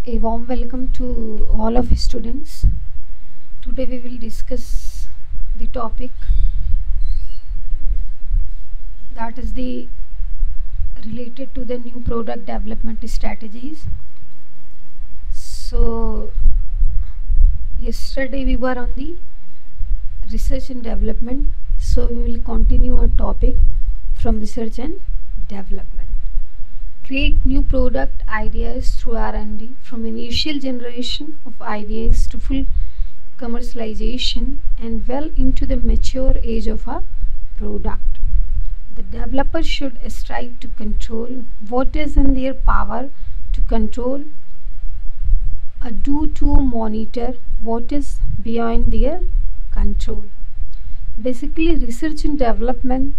A warm welcome to all of students. Today we will discuss the topic that is the related to the new product development strategies. So yesterday we were on the research and development, so we will continue our topic from research and development. Create new product ideas through R&D, from initial generation of ideas to full commercialization and well into the mature age of a product. The developer should strive to control what is in their power to control, do to monitor what is beyond their control. Basically, research and development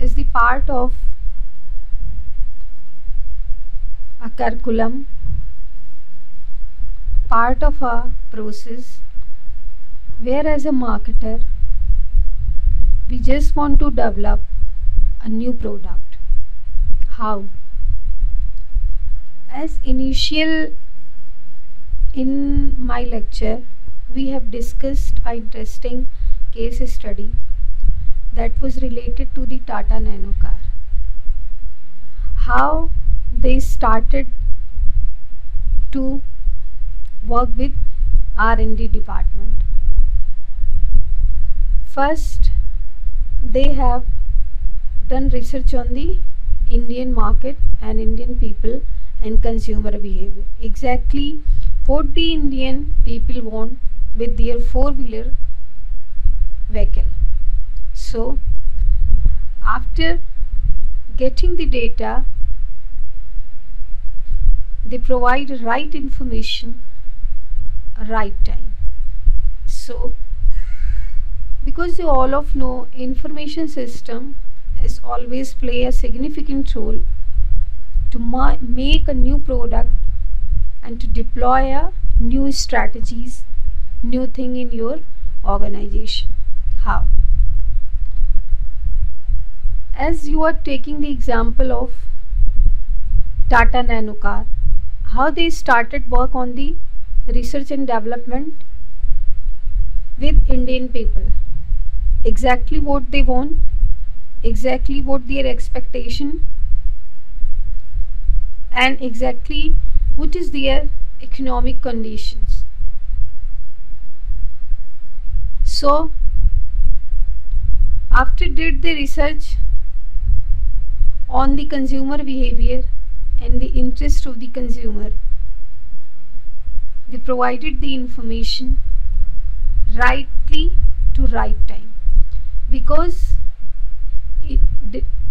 is the part of a curriculum, part of a process, where as a marketer we just want to develop a new product. How? As initial in my lecture we have discussed an interesting case study that was related to the Tata Nano car. How they started to work with R&D department. First, they have done research on the Indian market and Indian people and consumer behavior. Exactly what the Indian people want with their four-wheeler vehicle. So, after getting the data, they provide right information, right time. So, because you all of know, information system is always play a significant role to make a new product and to deploy a new strategies, new thing in your organization. How? As you are taking the example of Tata Nano car, how they started work on the research and development with Indian people. Exactly what they want, exactly what their expectation, and exactly what is their economic conditions. So after did the research on the consumer behavior and the interest of the consumer, they provided the information rightly to right time, because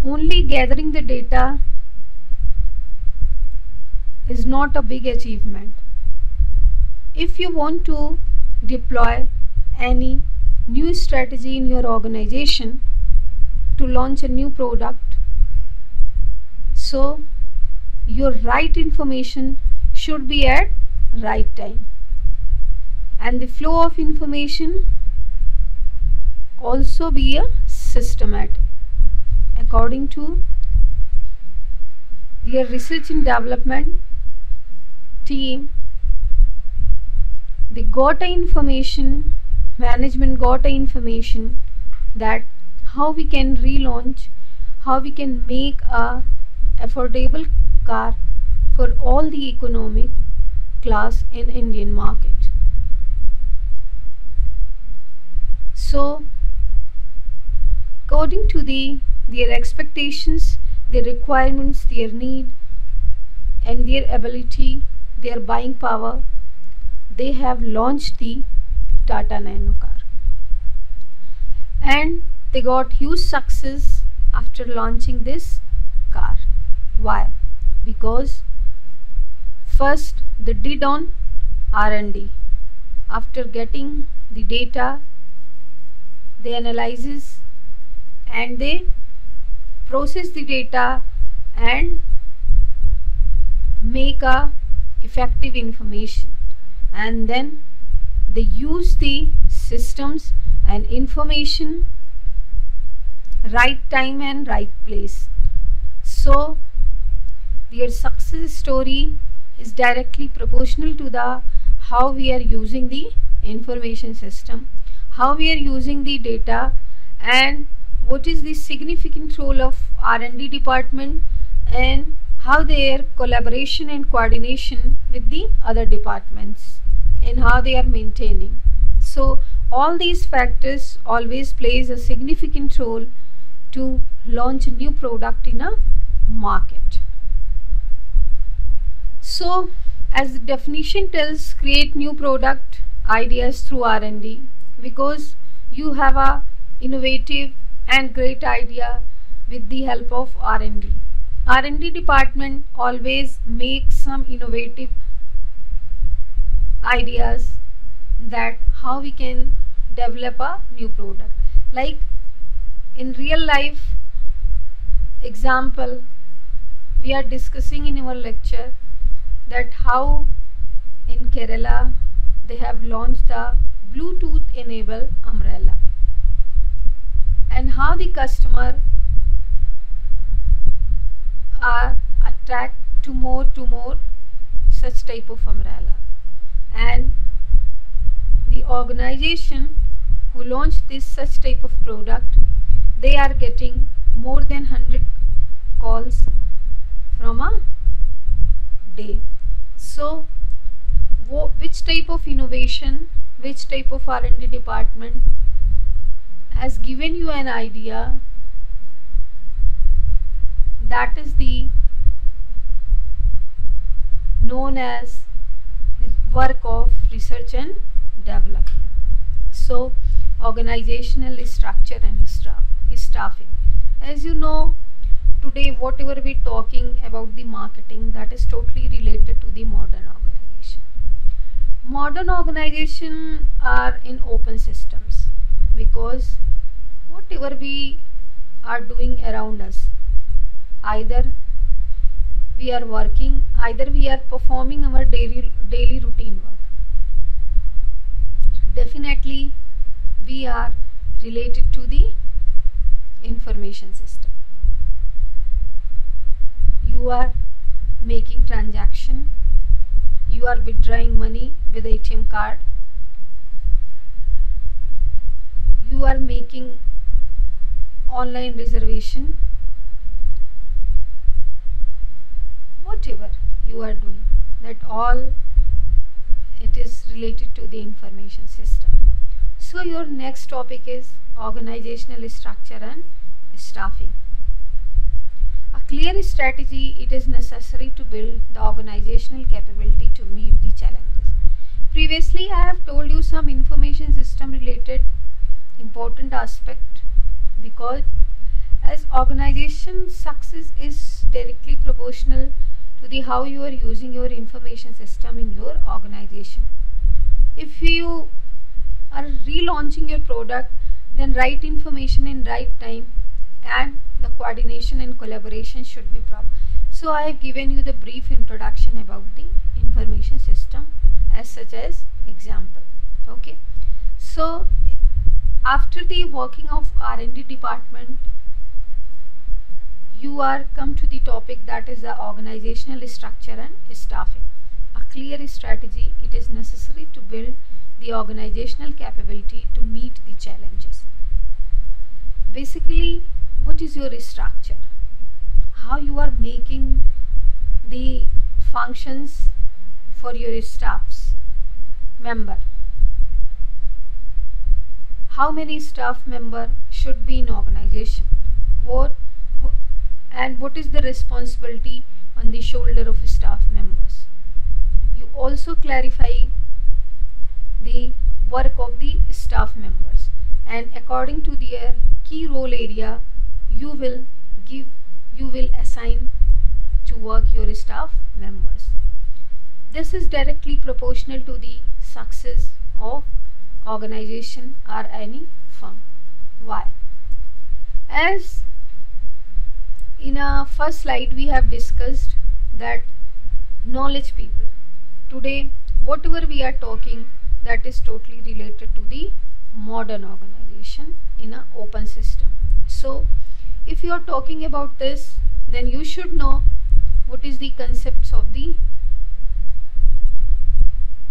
only gathering the data is not a big achievement. If you want to deploy any new strategy in your organization to launch a new product, so your right information should be at right time, and the flow of information also be a systematic according to their research and development team. They got a information, management got a information that how we can relaunch, how we can make a affordable car for all the economic class in Indian market. So according to their expectations, their requirements, their need and their ability, their buying power, they have launched the Tata Nano car, and they got huge success after launching this car. Why? Because first they did on R&D. After getting the data, they analyzes and they process the data and make a effective information, and then they use the systems and information right time and right place. So So their success story is directly proportional to the how we are using the information system, how we are using the data, and what is the significant role of R&D department, and how their collaboration and coordination with the other departments and how they are maintaining. So all these factors always plays a significant role to launch a new product in a market. So as the definition tells, create new product ideas through R&D, because you have a innovative and great idea with the help of R&D. R&D department always makes some innovative ideas that how we can develop a new product. Like in real life example, we are discussing in our lecture that how in Kerala they have launched the Bluetooth enable umbrella, and how the customer are attracted to more such type of umbrella, and the organization who launched this such type of product, they are getting more than 100 calls from a day. So which type of innovation, which type of R&D department has given you an idea, that is the known as work of research and development. So organizational structure and staffing. As you know, today whatever we talking about the marketing, that is totally related to the modern organization. Modern organization are in open systems, because whatever we are doing around us, either we are working, either we are performing our daily routine work, definitely we are related to the information system. You are making transaction, you are withdrawing money with ATM card, you are making online reservation, whatever you are doing, that all it is related to the information system. So your next topic is organizational structure and staffing. A clear strategy, it is necessary to build the organizational capability to meet the challenges. Previously I have told you some information system related important aspect, because as organization success is directly proportional to the how you are using your information system in your organization. If you are relaunching your product, then right information in right time, and the coordination and collaboration should be proper. So I have given you the brief introduction about the information system as such as example. Okay, so after the working of R&D department, you are come to the topic, that is the organizational structure and staffing. A clear strategy, it is necessary to build the organizational capability to meet the challenges. Basically, what is your structure? How you are making the functions for your staffs member? How many staff member should be in organization? What is the responsibility on the shoulder of staff members? You also clarify the work of the staff members, and according to their key role area, you will assign to work your staff members. This is directly proportional to the success of organization or any firm. Why? As in a first slide we have discussed that knowledge people. Today whatever we are talking, that is totally related to the modern organization in an open system. So if you are talking about this, then you should know what is the concepts of the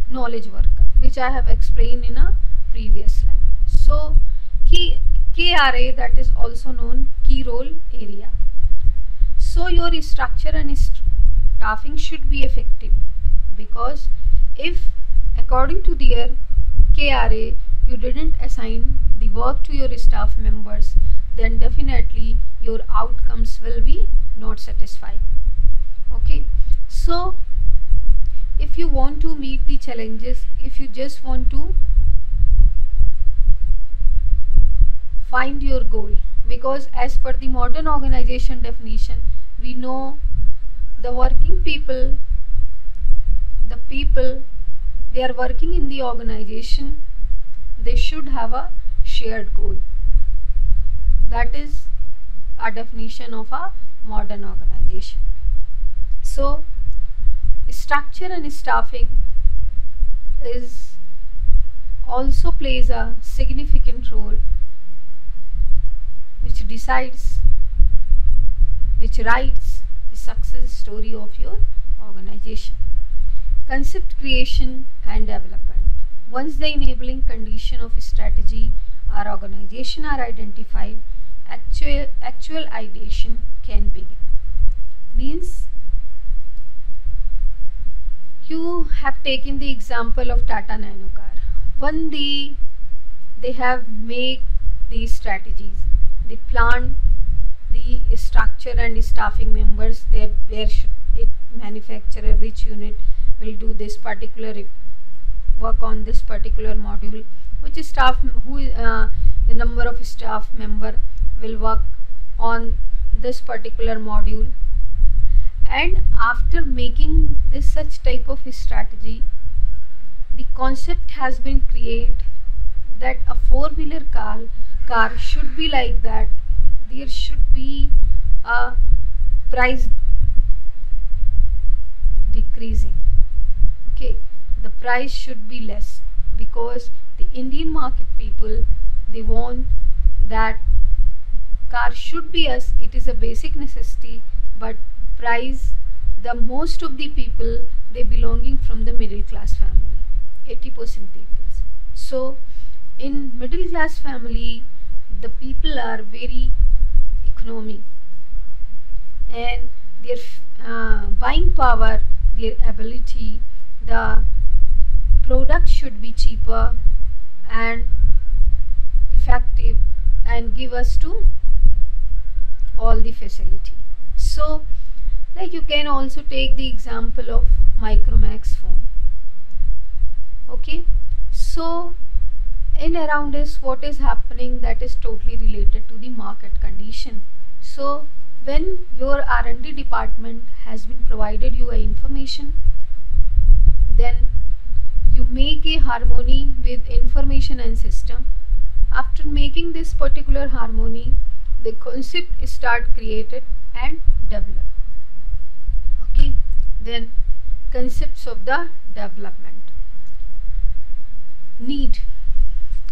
knowledge worker, which I have explained in a previous slide. So KRA, that is also known key role area. So your structure and staffing should be effective, because if according to their KRA you didn't assign the work to your staff members, then definitely your outcomes will be not satisfied. Okay, so if you want to meet the challenges, if you just want to find your goal, because as per the modern organization definition, we know the working people, the people they are working in the organization, they should have a shared goal. That is a definition of a modern organization. So structure and staffing is also plays a significant role, which decides, which writes the success story of your organization. Concept creation and development. Once the enabling condition of strategy or organization are identified, actual ideation can begin. Means you have taken the example of Tata Nano car. When they have made these strategies, they planned the structure and staffing members, that where should it manufacturer, which unit will do this particular work on this particular module, which staff the number of staff member will work on this particular module. And after making this such type of strategy, the concept has been created that a four-wheeler car should be like that. There should be a price decreasing. Okay, the price should be less, because the Indian market people, they want that car should be as it is a basic necessity, but price, the most of the people they belonging from the middle class family, 80% people. So in middle class family, the people are very economy, and their buying power, their ability, the product should be cheaper and effective and give us to all the facility. So like you can also take the example of Micromax phone. Okay, so in around us what is happening, that is totally related to the market condition. So when your R&D department has been provided you a information, then you make a harmony with information and system. After making this particular harmony, the concept is start created and developed. Okay, then concepts of the development. Need,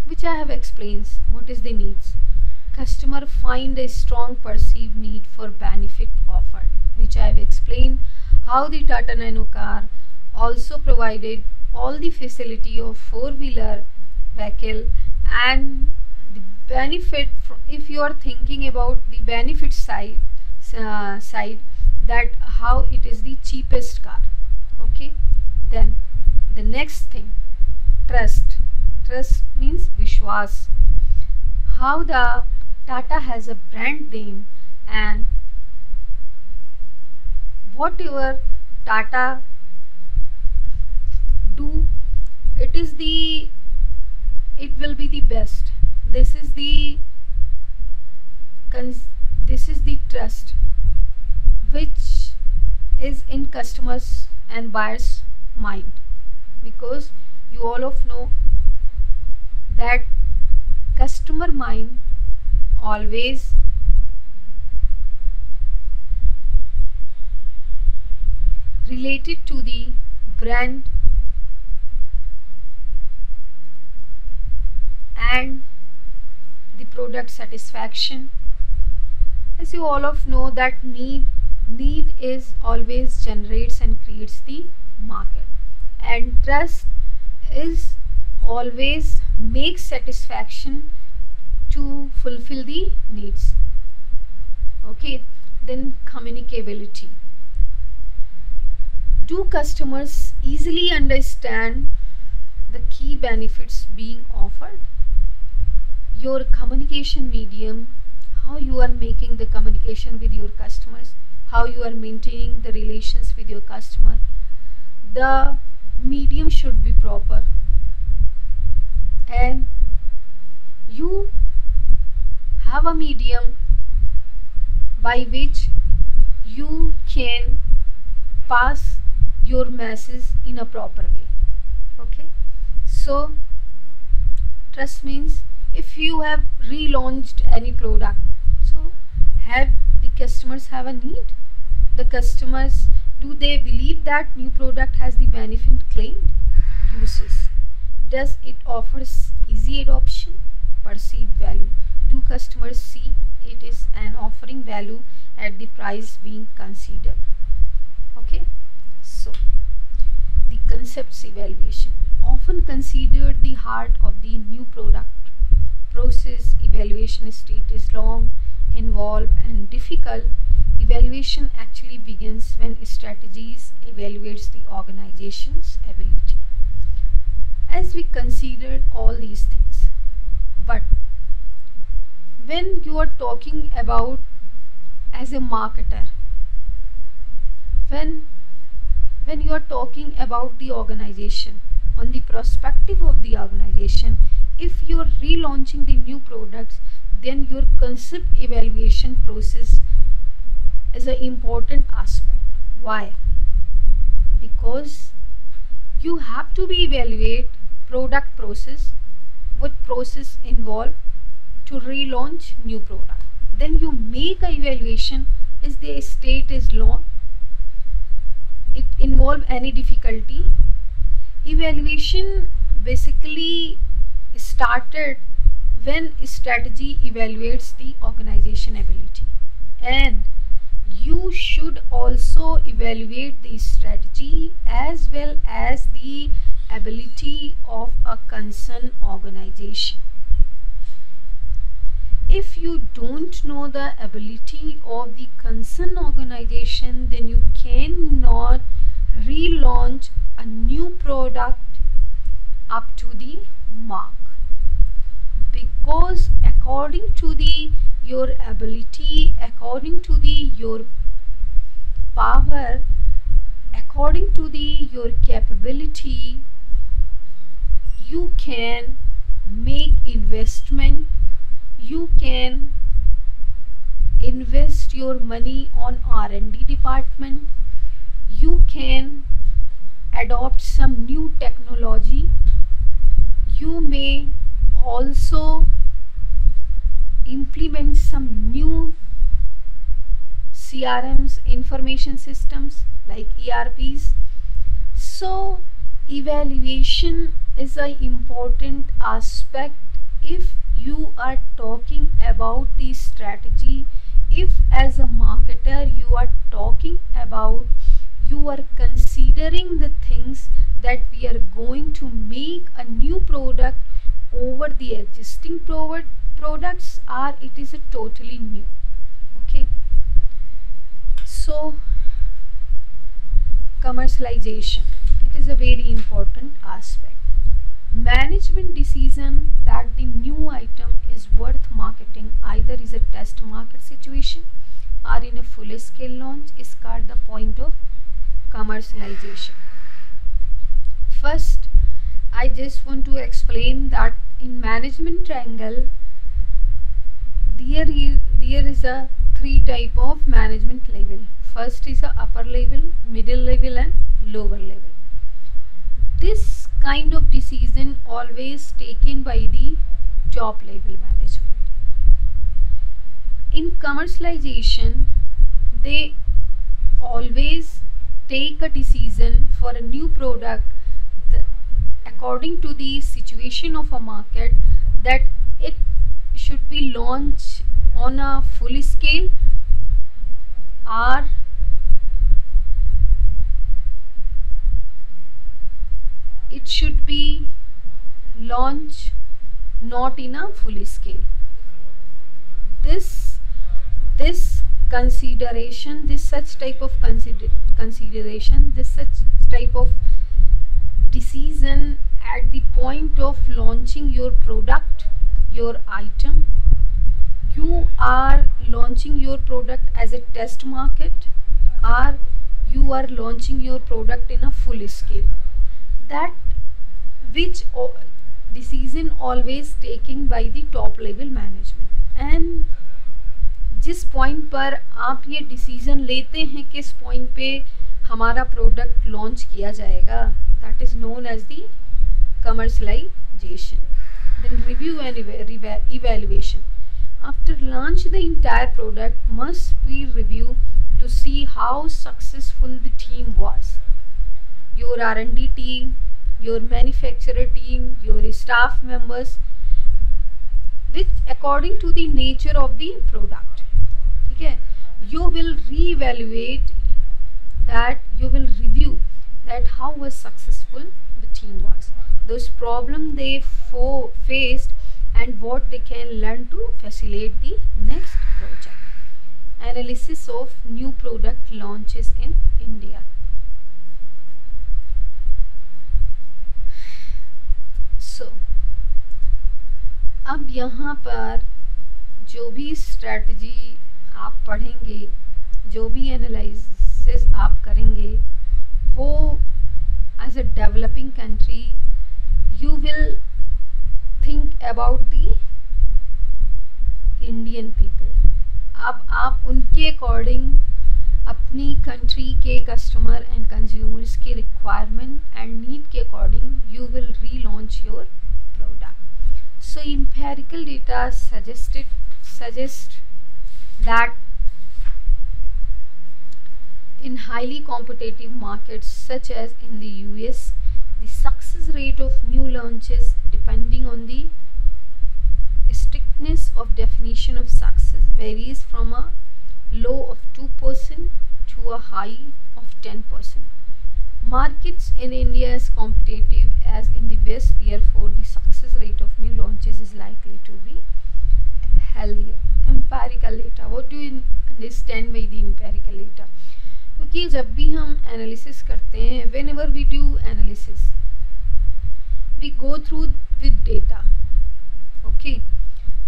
which I have explained. What is the needs? Customer find a strong perceived need for benefit offered, which I have explained how the Tata Nano car also provided all the facility of four-wheeler vehicle, and the benefit, if you are thinking about the benefit side, that how it is the cheapest car. Okay, then the next thing, trust. Trust means Vishwas. How the Tata has a brand name, and whatever Tata do, it will be the best. This is the trust which is in customers and buyers mind, because you all of know that customer mind always related to the brand and the product satisfaction. As you all of know that need need is always generates and creates the market, and trust is always makes satisfaction to fulfill the needs. Okay, then communicability. Do customers easily understand the key benefits being offered? Your communication medium, how you are making the communication with your customers, how you are maintaining the relations with your customer, the medium should be proper, and you have a medium by which you can pass your message in a proper way. Okay, so trust means if you have relaunched any product, so have the customers have a need, the customers, do they believe that new product has the benefit claimed? Uses, does it offers easy adoption? Perceived value, do customers see it is an offering value at the price being considered? Okay, so the concepts evaluation, often considered the heart of the new product process. Evaluation state is long, involved and difficult. Evaluation actually begins when strategies evaluates the organization's ability. As we considered all these things, but when you are talking about as a marketer, when you are talking about the organization, on the perspective of the organization, if you are relaunching the new products, then your concept evaluation process is an important aspect. Why? Because you have to be evaluate product process, what process involved to relaunch new product. Then you make a evaluation, is the state is long, it involve any difficulty. Evaluation basically started when strategy evaluates the organization ability, and you should also evaluate the strategy as well as the ability of a concerned organization. If you don't know the ability of the concerned organization, then you cannot relaunch a new product up to the mark, because according to the your ability, according to the your power, according to the your capability, you can make investment, you can invest your money on R&D department, you can adopt some new technology, you may also implement some new CRMs, information systems like ERPs. So evaluation is an important aspect if you are talking about the strategy, if as a marketer you are talking about, you are considering the things that we are going to make a new product over the existing products, or it is a totally new. Okay, so commercialization, it is a very important aspect. Management decision that the new item is worth marketing either is a test market situation or in a full scale launch is called the point of commercialization. First, I just want to explain that in management triangle there is a three type of management level. First is a upper level, middle level and lower level. This kind of decision always taken by the top level management. In commercialization, they always take a decision for a new product according to the situation of a market, that it should be launched on a full scale or launch not in a full scale. This consideration, this such type of consideration, this such type of decision at the point of launching your product, your item. You are launching your product as a test market, or you are launching your product in a full scale. That which decision always taken by the top level management. And जिस point पर आप ये decision लेते हैं किस point पे हमारा product launch किया जाएगा, that is known as the commercialisation. Then review and evaluation. After launch the entire product must be review to see how successful the team was. Your R&D team, your manufacturer team, your staff members, which according to the nature of the product. ठीक है, you will reevaluate that, you will review that how was successful the team was, those problem they faced, and what they can learn to facilitate the next project. Analysis of new product launches in India. अब यहाँ पर जो भी strategy आप पढ़ेंगे, जो भी analysis आप करेंगे, वो as a developing country you will think about the Indian people. अब आप उनके अकॉर्डिंग अपनी कंट्री के कस्टमर एंड कंज्यूमर्स के रिक्वायरमेंट एंड नीड के according you will relaunch your product. So empirical data suggest that in highly competitive markets such as in the US, the success rate of new launches, depending on the strictness of definition of success, varies from a low of 2% to a high of 10%. Markets in India is competitive as in the West, therefore the success rate of new launches is likely to be healthier. Empirical data. What do you understand by the empirical data? क्योंकि जब भी हम analysis करते हैं, whenever we do analysis, we go through with data. Okay.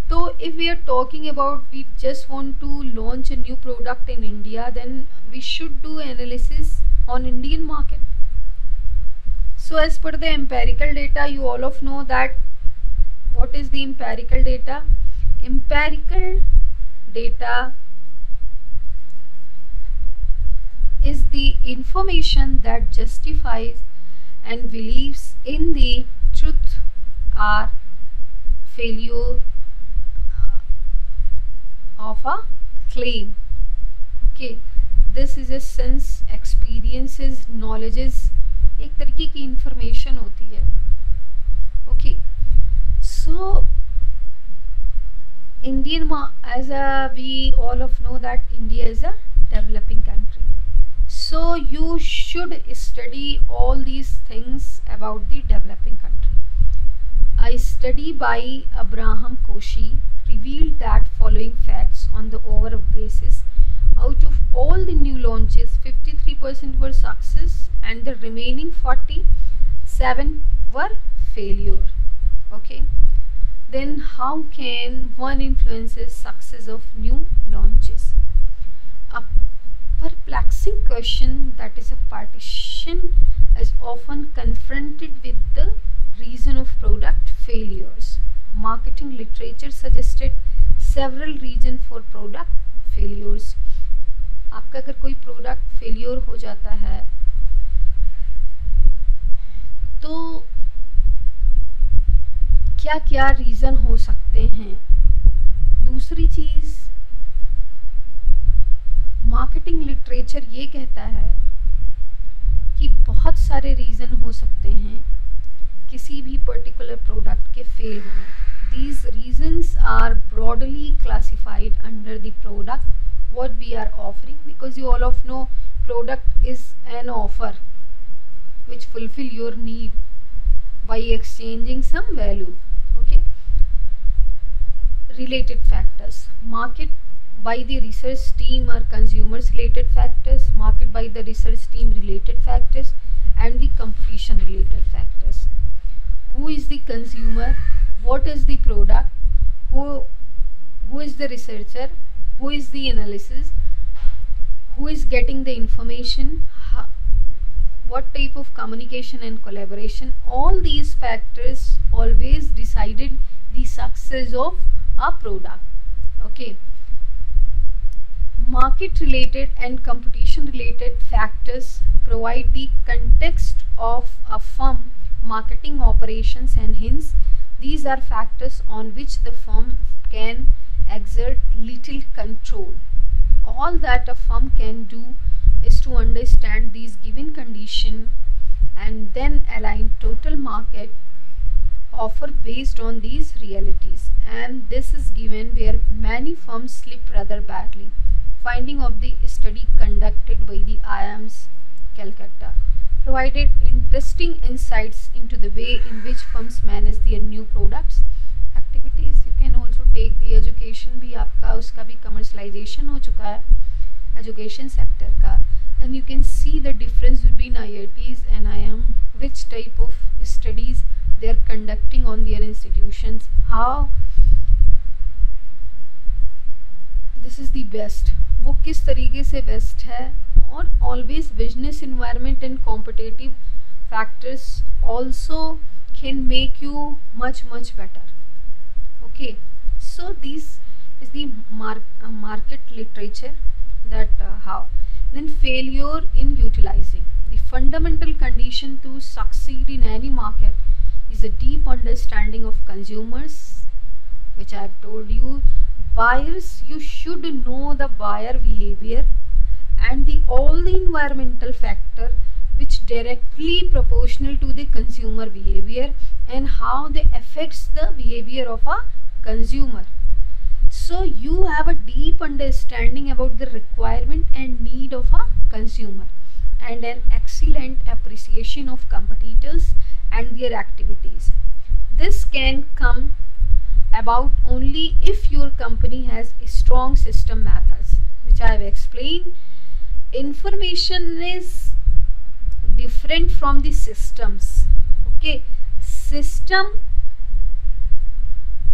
So if we are talking about we just want to launch a new product in India, then we should do analysis on Indian market. So as per the empirical data, you all of know that what is the empirical data? Empirical data is the information that justifies and believes in the truth or failure of a claim. Okay, this is a sense, experiences, knowledges, एक तरीके की information होती है. Okay, so Indian as we all of know that India is a developing country, so you should study all these things about the developing country. A study by Abraham Koshi revealed that following facts on the overall basis: out of all the new launches, 53% were success and the remaining 47 were failure. Okay, then how can one influences success of new launches? A perplexing question that is a partition is often confronted with the reason of product failures. Marketing literature suggested several reasons for product failures. आपका अगर कोई product failure हो जाता है तो क्या क्या reason हो सकते हैं. दूसरी चीज़, मार्केटिंग लिटरेचर ये कहता है कि बहुत सारे रीज़न हो सकते हैं किसी भी पर्टिकुलर प्रोडक्ट के फेल होने. These reasons are broadly classified under the product what we are offering, because you all of know product is an offer which fulfill your need by exchanging some value. Okay, related factors: market by the research team or consumers related factors, market by the research team related factors, and the competition related factors. Who is the consumer? What is the product? Who is the researcher? Who is the analysis? Who is getting the information? What type of communication and collaboration? All these factors always decided the success of a product. Okay, market related and competition related factors provide the context of a firm marketing operations, and hence these are factors on which the firm can exert little control. All that a firm can do is to understand these given condition and then align total market offer based on these realities, and this is given where many firms slip rather badly. Finding of the study conducted by the IIMS Calcutta provided interesting insights into the way in which firms manage their new products activities. You can also take the education भी आपका उसका भी commercialization हो चुका है education sector का, and you can see the difference between IITs and IIM, which type of studies they are conducting on their institutions, how this is the best, वो किस तरीके से बेस्ट है. और always business environment and competitive factors also can make you much better. Okay, so this is the market literature that how. Then failure in utilizing. The fundamental condition to succeed in any market is a deep understanding of consumers, which I have told you. Buyers, you should know the buyer behavior and all the environmental factor which directly proportional to the consumer behavior and how they affects the behavior of a consumer. So you have a deep understanding about the requirement and need of a consumer and an excellent appreciation of competitors and their activities. This can come about only if your company has a strong system methods, which I have explained. Information is different from the systems. Okay, system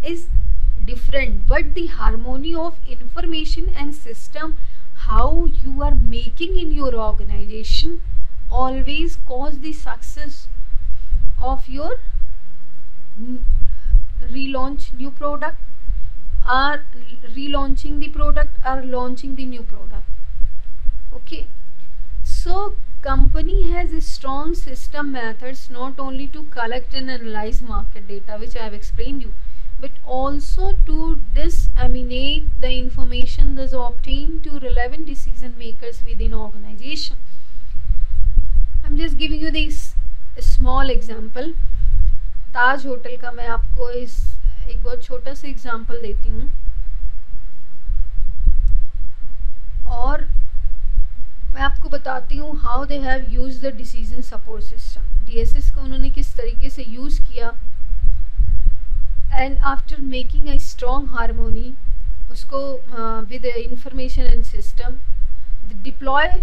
is different, but the harmony of information and system, how you are making in your organization, always cause the success of your relaunch new product or relaunching the product or launching the new product. Okay, so company has a strong system methods not only to collect and analyze market data, which I have explained you, but also to disseminate the information thus obtained to relevant decision makers within organization. I'm just giving you this small example. Taj hotel का मैं आपको एक बहुत छोटा सा example देती हूँ और मैं आपको बताती हूँ how they have use the decision support system. DSS को उन्होंने किस तरीके से यूज़ किया and after making a strong harmony उसको with information and system deploy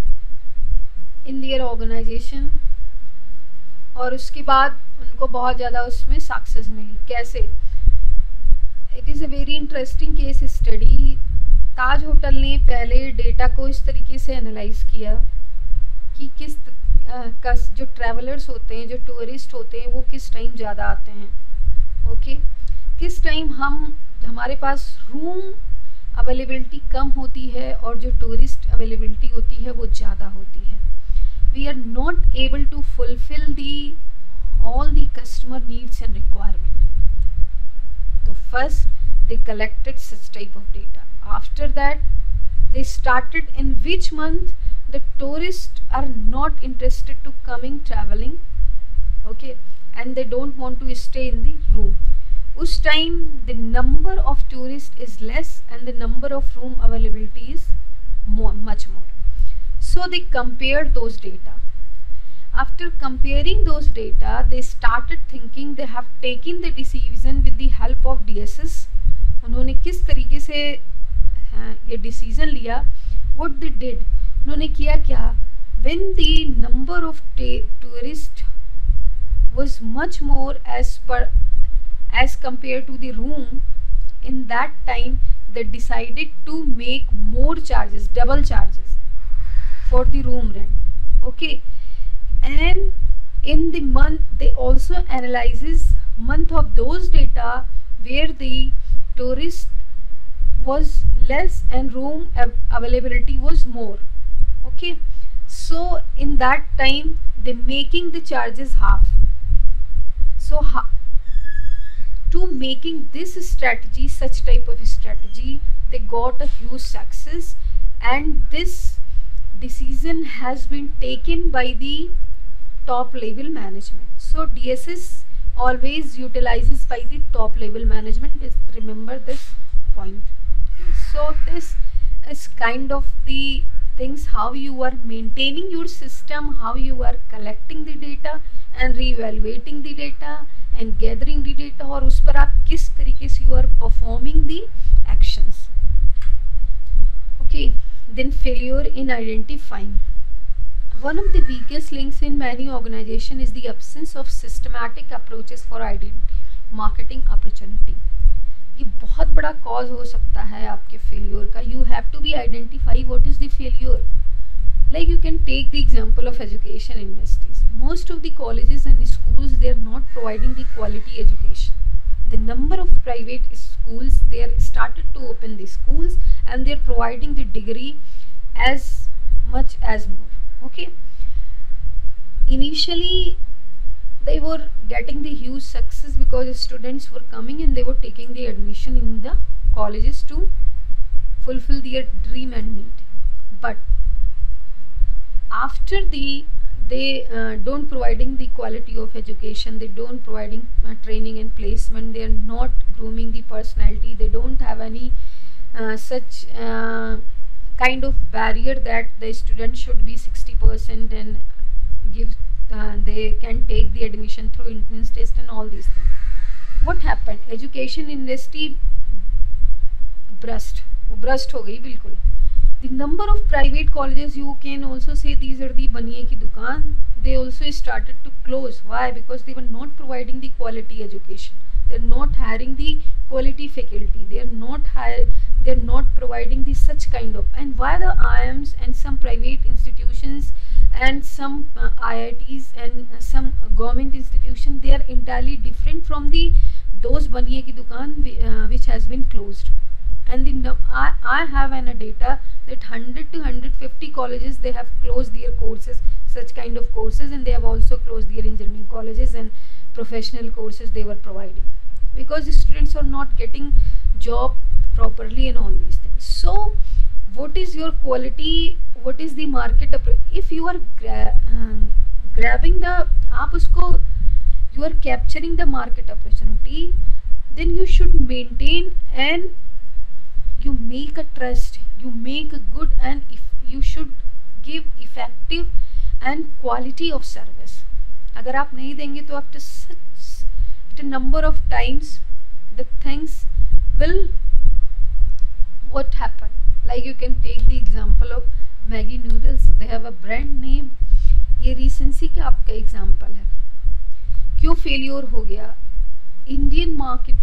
in their organisation और उसके बाद उनको बहुत ज़्यादा उसमें सक्सेस मिली. कैसे? It is a very interesting case study. Taj hotel ने पहले डेटा को इस तरीके से एनालाइज किया कि जो ट्रैवलर्स होते हैं, जो टूरिस्ट होते हैं, वो किस टाइम ज़्यादा आते हैं. ओके, किस टाइम हमारे पास रूम अवेलेबिलिटी कम होती है और जो टूरिस्ट अवेलेबिलिटी होती है वो ज़्यादा होती है. We are not able to fulfill all the customer needs and requirement. So first they collected such type of data. After that they started in which month the tourists are not interested to coming traveling, okay, and they don't want to stay in the room. Us time the number of tourists is less and the number of room availability is much more. So they compared those data. after comparing those data, they started thinking, they have taken the decision with the help of DSS. उन्होंने किस तरीके से ये decision लिया, what they did, उन्होंने किया क्या, when the number of tourists was much more as compared to the room, in that time they decided to make more charges, double charges for the room rent. Okay, and in the month they also analyzes month of those data where the tourist was less and room availability was more. Okay, so in that time they making the charges half. So to making this strategy, such type of strategy, they got a huge success, and this decision has been taken by the top level management. So DSS always utilizes by the top level management. Just remember this point. So this is kind of the things, how you are maintaining your system, how you are collecting the data and reevaluating the data and gathering the data, और उस पर आप किस तरीके से you are performing the actions. Okay, then failure in identifying. One of the weakest links in many organizations is the absence of systematic approaches for marketing opportunity. ये बहुत बड़ा cause हो सकता है आपके failure का. You have to be identify what is the failure. Like you can take the example of education industries. Most of the colleges and schools, they are not providing the quality education. The number of private schools, they are started to open the schools and they are providing the degree as much as more. Okay, initially they were getting the huge success because students were coming and they were taking the admission in the colleges to fulfill their dream and need. But after they don't providing the quality of education, they don't providing training and placement, they are not grooming the personality, they don't have any such kind of barrier that the student should be 60% and give they can take the admission through entrance test and all these things. What happened? Education industry burst हो गई बिल्कुल. The number of private colleges, you can also say these are the baniye ki dukaan, they also started to close. Why? Because they were not providing the quality education, they are not hiring the quality faculty, they are not providing the such kind of. And why the IIMs and some private institutions and some IITs and some government institutions, they are entirely different from the those baniye ki dukaan which has been closed. And I have an data that 100 to 150 colleges, they have closed their courses, such kind of courses, and they have also closed their engineering colleges and professional courses they were providing, because the students are not getting job properly and all these things. So what is your quality, what is the market approach? If you are grabbing the आप उसको, you are capturing the market opportunity, then you should maintain and you make a trust, you make a good, and if you should give effective and quality of service. अगर आप नहीं देंगे तो after such a number of times the things will what happen. Like you can take the example of Maggi noodles, they have a brand name. ये recency का आपका example है. क्यों failure हो गया? Indian market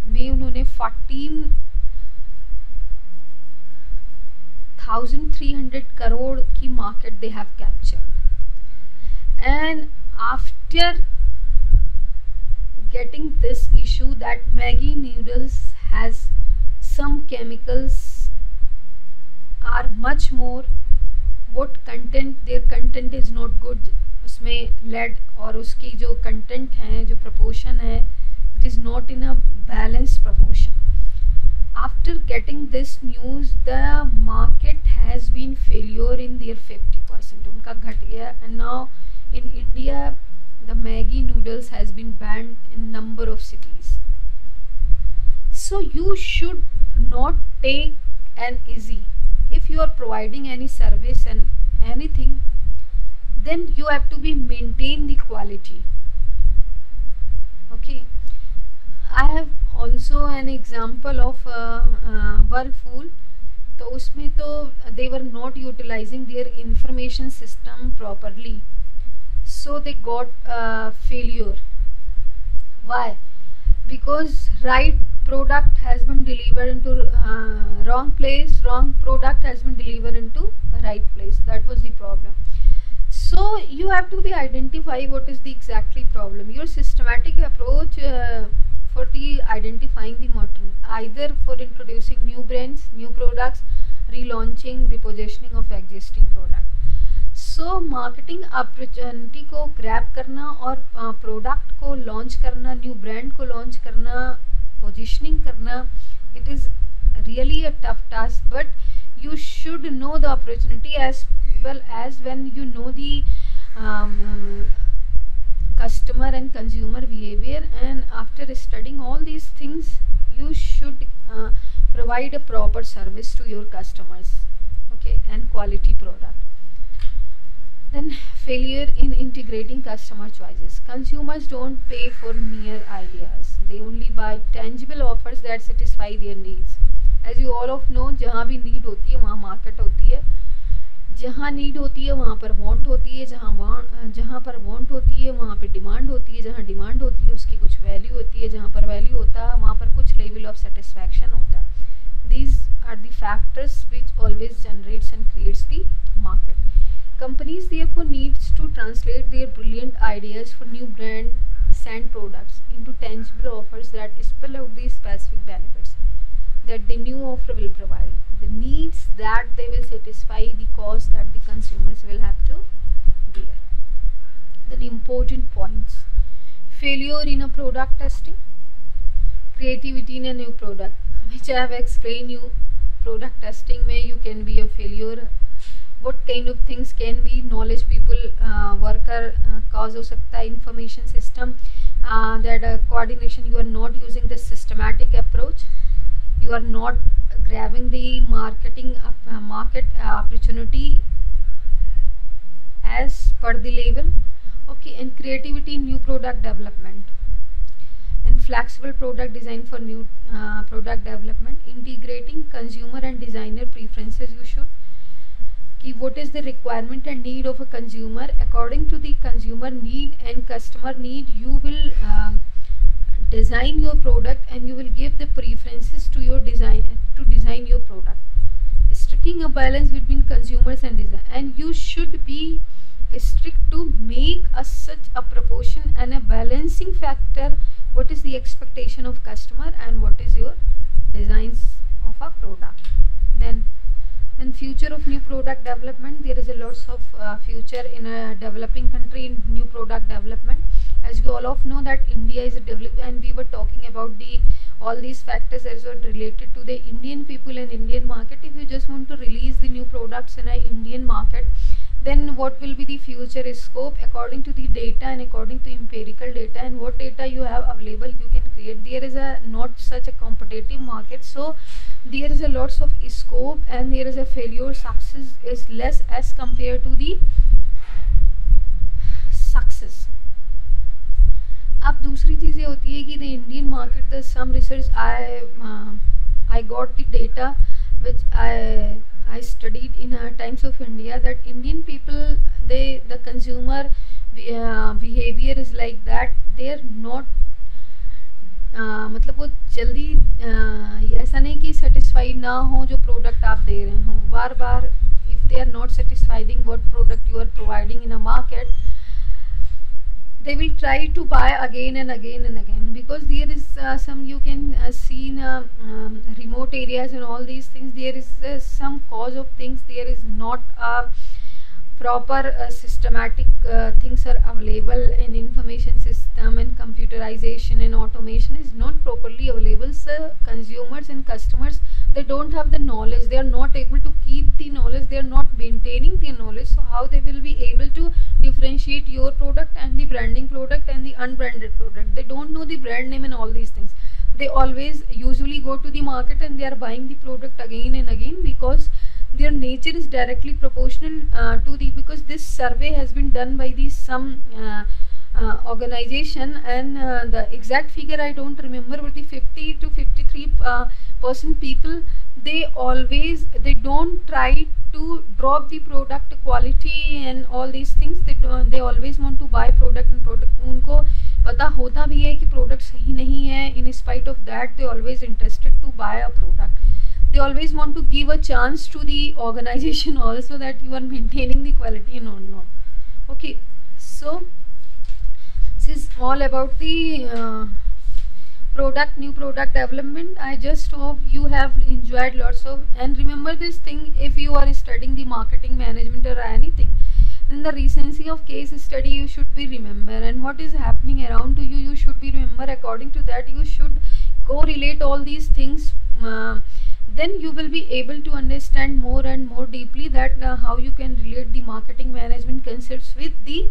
में उन्होंने 14,300 crore की market they have captured, and after getting this issue that Maggi noodles has some chemicals are much more, what content, their content is not good, उसमें lead और उसकी जो content है, जो proportion है, it is not in a balanced proportion. After getting this news, the market has been failure in their 50%. उनका घट गया, and now in India the Maggi noodles has been banned in number of cities. So you should not take an easy. If you are providing any service and anything, then you have to be maintain the quality. Okay, I have also an example of Whirlpool. तो उसमें तो they were not utilizing their information system properly, so they got failure. Why? Because right product has been delivered into wrong place, wrong product has been delivered into right place. That was the problem. So you have to be identify what is the exactly problem. Your systematic approach for the identifying the modern, either for introducing new brands, new products, relaunching, repositioning of existing product. So marketing opportunity को grab करना और product को launch करना, new brand को launch करना, positioning करना, it is really a tough task, but you should know the opportunity as well as when you know the customer and consumer behavior, and after studying all these things you should provide a proper service to your customers, okay, and quality product. Then failure in integrating customer choices. Consumers don't pay for mere ideas, they only buy tangible offers that satisfy their needs. As you all of know, जहाँ भी need होती है वहाँ market होती है, जहाँ need होती है वहाँ पर want होती है, जहाँ पर want होती है वहाँ पे demand होती है, जहाँ demand होती है उसकी कुछ value होती है, जहाँ पर value होता है वहाँ पर कुछ level of satisfaction होता है. These are the factors which always generates and creates the market. Companies therefore needs to translate their brilliant ideas for new brands and products into tangible offers that spell out the specific benefits that the new offer will provide, the needs that they will satisfy, the cost that the consumers will have to bear. Then important points: failure in a product testing, creativity in a new product, which I have explained you. Product testing में you can be a failure. What kind of things can be? knowledge people worker cause हो सकता है, information system, that coordination, you are not using the systematic approach, you are not grabbing the market opportunity as per the level, okay. And creativity in new product development, and flexible product design for new product development, integrating consumer and designer preferences. You should कि what is the requirement and need of a consumer, according to the consumer need and customer need you will design your product, and you will give the preferences to your design your product, striking a balance between consumers and design. And you should be strict to make such a proportion and a balancing factor, what is the expectation of customer and what is your designs of a product. Then future of new product development, there is a lots of future in a developing country in new product development. As you all of know that India is a developed, and we were talking about the all these factors as well related to the Indian people and Indian market. If you just want to release the new products in a Indian market, then what will be the future scope according to the data and according to empirical data, and what data you have available you can create. There is a not such a competitive market, so there is a lots of scope, and there is a failure success is less as compared to the success. अब दूसरी चीज़ ये होती है कि the Indian market, the some research I got the data which I studied in Times of India, that Indian people, the consumer behavior is like that, they are not मतलब वो जल्दी ऐसा नहीं कि सेटिस्फाई ना हो जो प्रोडक्ट आप दे रहे हो, बार बार if they are not satisfying what product you are providing in a market, they will try to buy again and again and again, because there is some you can see in remote areas and all these things, there is some cause of things, there is not a proper systematic things are available, and information system and computerization and automation is not properly available. So consumers and customers, they don't have the knowledge, they are not able to keep the knowledge, they are not maintaining the knowledge. So how they will be able to differentiate your product and the branding product and the unbranded product? They don't know the brand name and all these things. They always usually go to the market and they are buying the product again and again, because their nature is directly proportional to the, because this survey has been done by the some organization, and the exact figure I don't remember, but the 50 to 53% people, they don't try to drop the product quality and all these things. They always want to buy product, and product उनको पता होता भी है कि product सही नहीं है. In spite of that, they always interested to buy a product. They always want to give a chance to the organization also that you are maintaining the quality or not. Okay, so this is all about the new product development. I just hope you have enjoyed lots of, and remember this thing, if you are studying the marketing management or anything, then the recency of case study you should be remember, and what is happening around to you should be remember. According to that, you should correlate all these things. Then you will be able to understand more and more deeply that how you can relate the marketing management concepts with the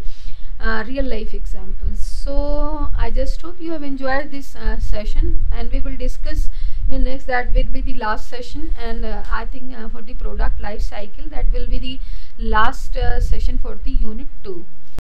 real life examples. So I just hope you have enjoyed this session, and we will discuss in the next, that will be the last session, and I think for the product life cycle, that will be the last session for the unit 2.